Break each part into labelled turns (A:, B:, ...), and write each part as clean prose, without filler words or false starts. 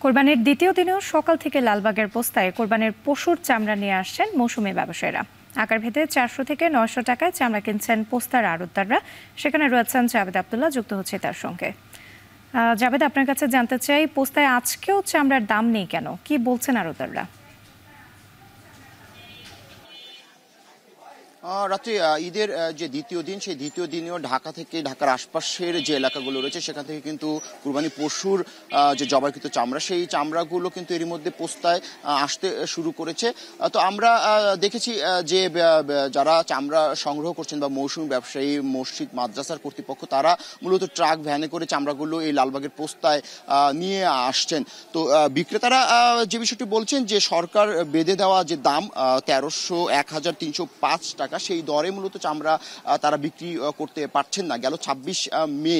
A: কোরবানির দ্বিতীয় দিনেও সকাল থেকে লালবাগের পোস্তায় কোরবানির পশুর চামড়া নিয়ে আসছেন মৌসুমী ব্যবসায়ীরা। আকার ভেদে 400 থেকে 900 টাকায় চামড়া কিনছেন পোস্তার আড়তদাররা। সেখানে রয়েছেন জাবেদ আব্দুল্লাহ, যুক্ত হচ্ছে তার সঙ্গে। জাবেদ, আপনার কাছে জানতে চাই, পোস্তায় আজকেও চামড়ার দাম নেই কেন, কি বলছেন আড়তদাররা?
B: রাত্রি ঈদের যে দ্বিতীয় দিন, সেই দ্বিতীয় দিনেও ঢাকা থেকে ঢাকার আশপাশের যে এলাকাগুলো রয়েছে সেখান থেকে কিন্তু কুরবানি পশুর যে জবাইকৃত চামড়া, সেই চামড়াগুলো কিন্তু এরই মধ্যে পোস্তায় আসতে শুরু করেছে। তো আমরা দেখেছি যে যারা চামড়া সংগ্রহ করছেন বা মৌসুমী ব্যবসায়ী, মসজিদ, মাদ্রাসার কর্তৃপক্ষ, তারা মূলত ট্রাক ভ্যানে করে চামড়াগুলো এই লালবাগের পোস্তায় নিয়ে আসছেন। তো বিক্রেতারা যে বিষয়টি বলছেন যে সরকার বেঁধে দেওয়া যে দাম 1300, 1305 টাকা, সেই দরে মূলত চামড়া তারা বিক্রি করতে পারছেন না। গেল 26 মে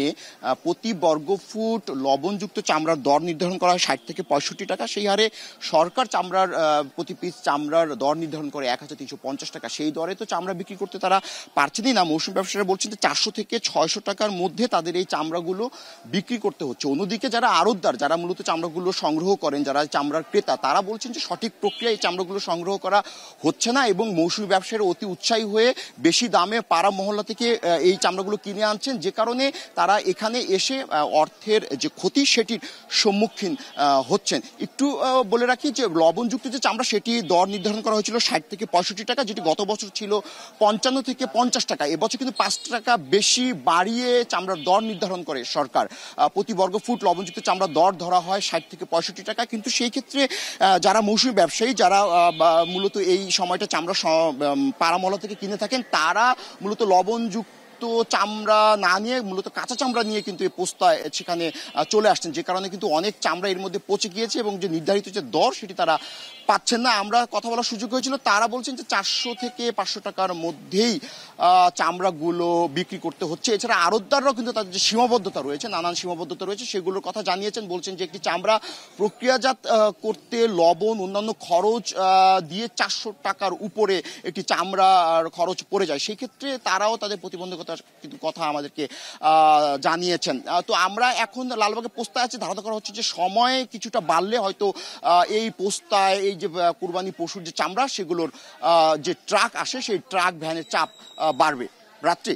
B: প্রতি বর্গফুট লবণযুক্ত চামড়ার দর নির্ধারণ করা হয় 60 থেকে 65 টাকা। সেই হারে সরকার চামড়ার প্রতি পিস চামড়ার দর নির্ধারণ করে 1350 টাকা। সেই দরে তো চামড়া বিক্রি করতে তারা পারছেনই না। মৌসুমী ব্যবসায়ীরা বলছেন যে 400 থেকে 600 টাকার মধ্যে তাদের এই চামড়াগুলো বিক্রি করতে হচ্ছে। অন্যদিকে যারা আড়তদার, যারা মূলত চামড়াগুলো সংগ্রহ করেন, যারা চামড়ার ক্রেতা, তারা বলছেন যে সঠিক প্রক্রিয়ায় এই চামড়াগুলো সংগ্রহ করা হচ্ছে না এবং মৌসুমী ব্যবসায়ীরা অতি উৎসাহী হয়ে বেশি দামে পাড়া মহল্লা থেকে এই চামড়াগুলো কিনে আনছেন, যে কারণে তারা এখানে এসে অর্থের যে ক্ষতি সেটির সম্মুখীন হচ্ছেন। একটু বলে রাখি যে লবণযুক্ত যে চামড়া, সেটি দর নির্ধারণ করা হয়েছিল 60 থেকে 65 টাকা, যেটি গত বছর ছিল 55 থেকে 50 টাকা। এবছর কিন্তু 5 টাকা বেশি বাড়িয়ে চামড়ার দর নির্ধারণ করে সরকার। প্রতি বর্গফুট লবণযুক্ত চামড়ার দর ধরা হয় 60 থেকে 65 টাকা। কিন্তু সেই ক্ষেত্রে যারা মৌসুমী ব্যবসায়ী, যারা মূলত এই সময়টা চামড়া পাড়া মহল্লা থেকে কিনে থাকেন, তারা মূলত লবণযুক্ত চামড়া না নিয়ে মূলত কাঁচা চামড়া নিয়ে কিন্তু এই পোস্তায় সেখানে চলে আসছেন, যে কারণে কিন্তু অনেক চামড়া এর মধ্যে পচে গিয়েছে এবং যে নির্ধারিত যে দর সেটি তারা পাচ্ছেন না। আমরা কথা বলার সুযোগ হয়েছিল, তারা বলছেন যে 400 থেকে 500 টাকার মধ্যেই চামড়াগুলো বিক্রি করতে হচ্ছে। এছাড়া আড়তদাররাও কিন্তু তাদের যে সীমাবদ্ধতা রয়েছে, নানান সীমাবদ্ধতা রয়েছে, সেগুলোর কথা জানিয়েছেন। বলছেন যে একটি চামড়া প্রক্রিয়াজাত করতে লবণ, অন্যান্য খরচ দিয়ে 400 টাকার উপরে একটি চামড়ার খরচ পড়ে যায়। সেই ক্ষেত্রে তারাও তাদের প্রতিবন্ধকতার কিন্তু কথা আমাদেরকে জানিয়েছেন। তো আমরা এখন লালবাগে পোস্তায় আছে, ধারণা করা হচ্ছে যে সময় কিছুটা বাড়লে হয়তো এই পোস্তায় এই যে কুরবানি পশুর যে চামড়া, সেগুলোর যে ট্রাক আসে, সেই ট্রাক ভ্যানের চাপ বাড়বে। রাত্রি